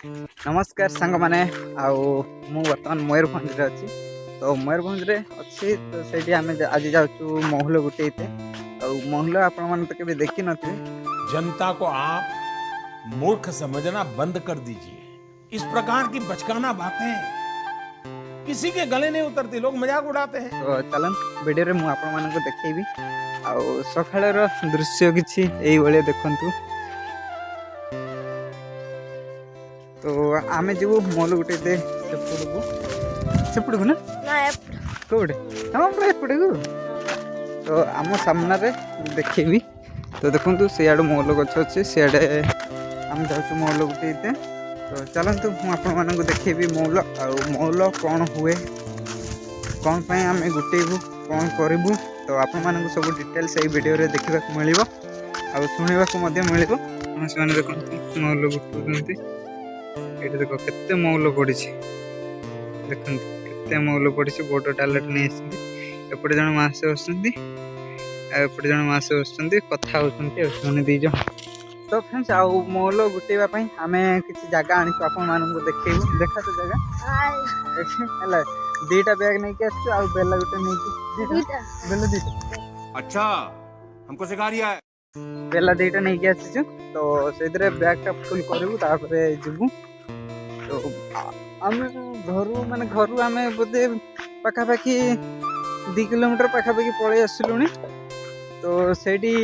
नमस्कार सांग माने मु बर्तमान मयूरभंज अच्छी तो मयूरभंज अच्छी तो से आम आज जाऊँ महल गुटे महल आपण मैंने तो कभी देखी नी। जनता को आप मूर्ख समझना बंद कर दीजिए। इस प्रकार की बचकाना बातें किसी के गले नहीं उतरती, लोग मजाक उड़ाते हैं। तो चलन वीडियो रे मु आपण मानक देखैबी सकाळर दृश्य किछि एई भले देखंतु। तो आमे जीवु मॉल गुटे दे सेपड़ू ना कोडे हम पूरा एपड़े को तो आम सामना रे देखैबी। तो देखंतु सियाडे मॉल गछ अछि सियाडे हम जाउछु मॉल गुटे दे। तो चलंतु मु आपण मानक देखैबी मॉल मॉल कोन हुए कौन पाए आम गुटेबू कौन करूँ। तो आपण मानक सब डिटेल्स यही वीडियो रे देखा मिल शुणा मिल से देखते मौल गुटुंट ये देख के मौल पड़ी देखते के मौल पड़ी बड़ टालेट नहीं एपटे जन मासे बसपटे जन मासे बस कथा होने दीज। तो फ्रेंड्स आउ मौल गुटेवाई आम किसी जगह आनी आपण मानक देखू देखा तो जगह दीटा बैग नहीं के आछो आ बेला गुटे नहीं के बेला दीटा। अच्छा हमको सिखा रिया है। बेला दीटा नहीं के आछो तो सेदरे बैग टा फुल करबू तापरे जिबू। तो आम घरु माने घरु आम बोधे पाखा पाखी 2 किलोमीटर पाखा पाखी पळे आसलुनी। तो सेठी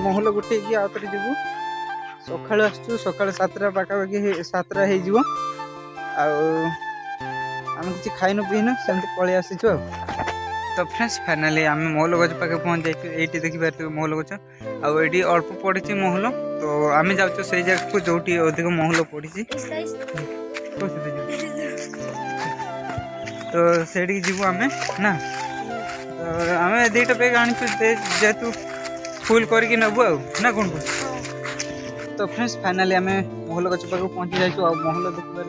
महल गुटे की आउतरे जिबू सकाळ आसछु सकाळ 7टा पाखा पाखी 7टा हे जिवो आ आम किसी खाइन पीन से पलि आसीचु। तो फ्रेंड्स फाइनाली आम महल गज पाखे पहुँच जाइए। ये देखिए महल गज आईटी अल्प पड़ी महल। तो आम जाऊँ से जगह को जो अधिक महल पड़ी तो से जीवु आम ना। तो आम 2टा बैग आनी जेहेतु फुल करके नबू ना कौन। तो फ्रेंड्स फाइनाली आम महल गज पाखे पहुँची जाइए आ महल देखिए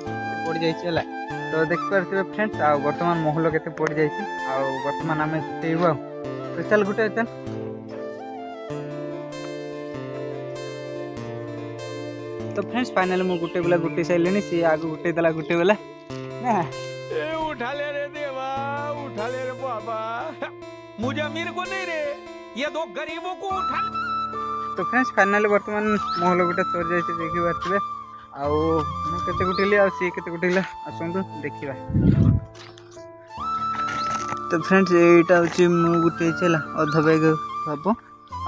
पड़ जाइए। तो देखिए फ्रेंड्स आ बर्तमान महल के पड़ जाइए बर्तमान आम जुटेबू तो चल गुटे चल। तो फ्रेंड्स फाइनली मु गुटे बेला गुटे सारे सी आग गुटे देला गुटे बेला ना उठा ले रे देवा, उठा ले रे बाबा, मुझे अमीर को नहीं रे, ये 2 गरीबों को उठा। तो फ्रेंड्स फाइनली बर्तमान महल गुटे चोर जाइए देखी पारे आते गुटेली सी के गुटेला आसतु देखा। तो फ्रेंड्स यहाँ हूँ मु गुटे अध बैग भाव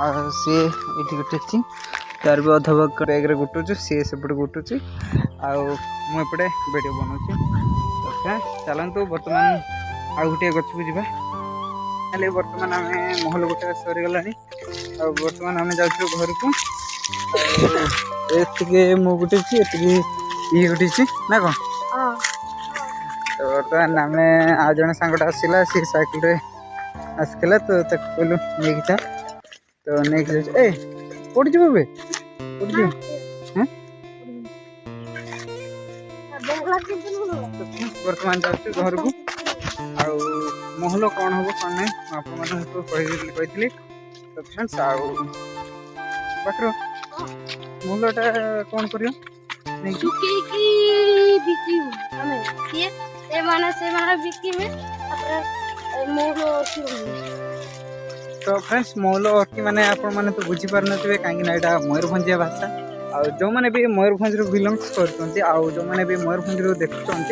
आ सी ये गुटे तार भी अध बैग गुटुचु सी सेपटे गुटुची आउटे वीडियो बनाऊँ। तो फ्रेंड्स चलतु बर्तमान आउ गोटे गच को जा बर्तमान आम महल गुटे सरीगला बर्तमान आम जाऊँ घर को मु गुटे ये गुटे ना कौन। तो बर्तमान आम आ जड़े सांगटा आसला सी साइकिल रे आसला तो कहलु नहीं जा तो नहीं ए पड़ी बे पड़ी बर्तमान जाऊँ घर को आउ महल कौन हम कौन ना आपको कही। तो फ्रेंड्स आउ बाकर महलटा कौन कर तो फ्रेंड्स महल अर्की मैंने आपण मैंने तो बुझीपार थे कहीं यहाँ मयूरभंजिया भाषा आ जो मैंने भी मयूरभंज बिलंग्स कर जो मैंने भी मयूरभंज देखुं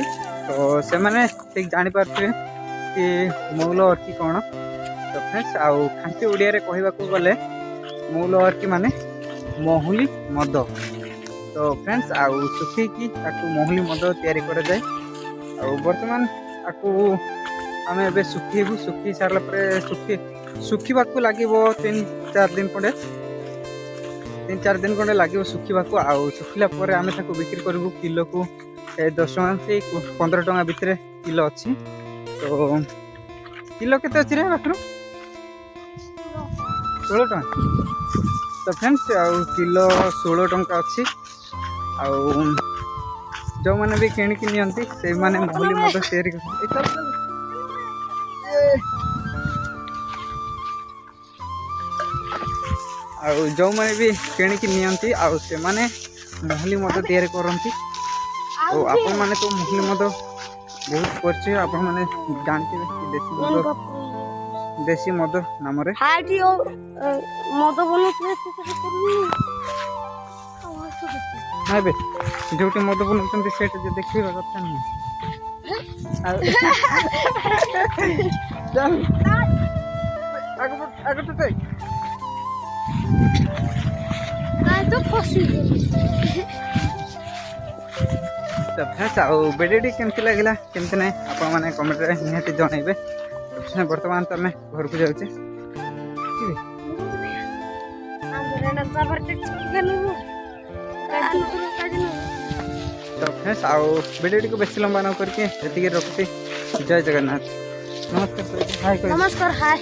तो से मैंने ठीक जापारे कि मौल अर्की कौन। तो फ्रेंड्स आउ खांटी ओडिया रे कहवाक गले मौल अर्की माने महुली मद। तो फ्रेंड्स आउ सुखी महुली मद तैयारी करा जाए बर्तमान आपको आम ए सुखेबू सुखी सारा सुखा लगे 3-4 दिन खंडे 3-4 दिन खंडे लगे सुखा आउ सुखिला आम बिक्री करूँ किलो को 10 टଙ୍କା से 15 टଙ୍କା भितर किलो अच्छी। तो किलो केते अच्छी रे बाखरू 16 टଙ୍କା। तो फ्रेंड्स आउ किलो 16 टଙ୍କା अच्छी जो मैंने भी किणिकी नियंती से माने महली मद तैयारी जो मैंने भी किणिकी नियंती से माने महली मद तैयारी करती तो आपण माने तो मुहली मद बहुत परिचय आपण माने जानते देसी मद नाम रे हाटी मद बनौଥିଲେ हां बे जोटी मद बनौଛନ୍ତି सेट जे देखिबा କଥା नहीं चल आगे तो ते काय तो फसी तो फ्रेंड्स आउ भिडियोटी केमती लगिला केमती नहीं आपण माने कमेंट रे निहाती जणाइबे तो वर्तमान तो मैं घर को जाउचे तो फ्रेंड्स आउ भिडियोटी को बेसी लंबा न करके एतिके रखते जय जगन्नाथ नमस्कार हाय नमस्कार हाय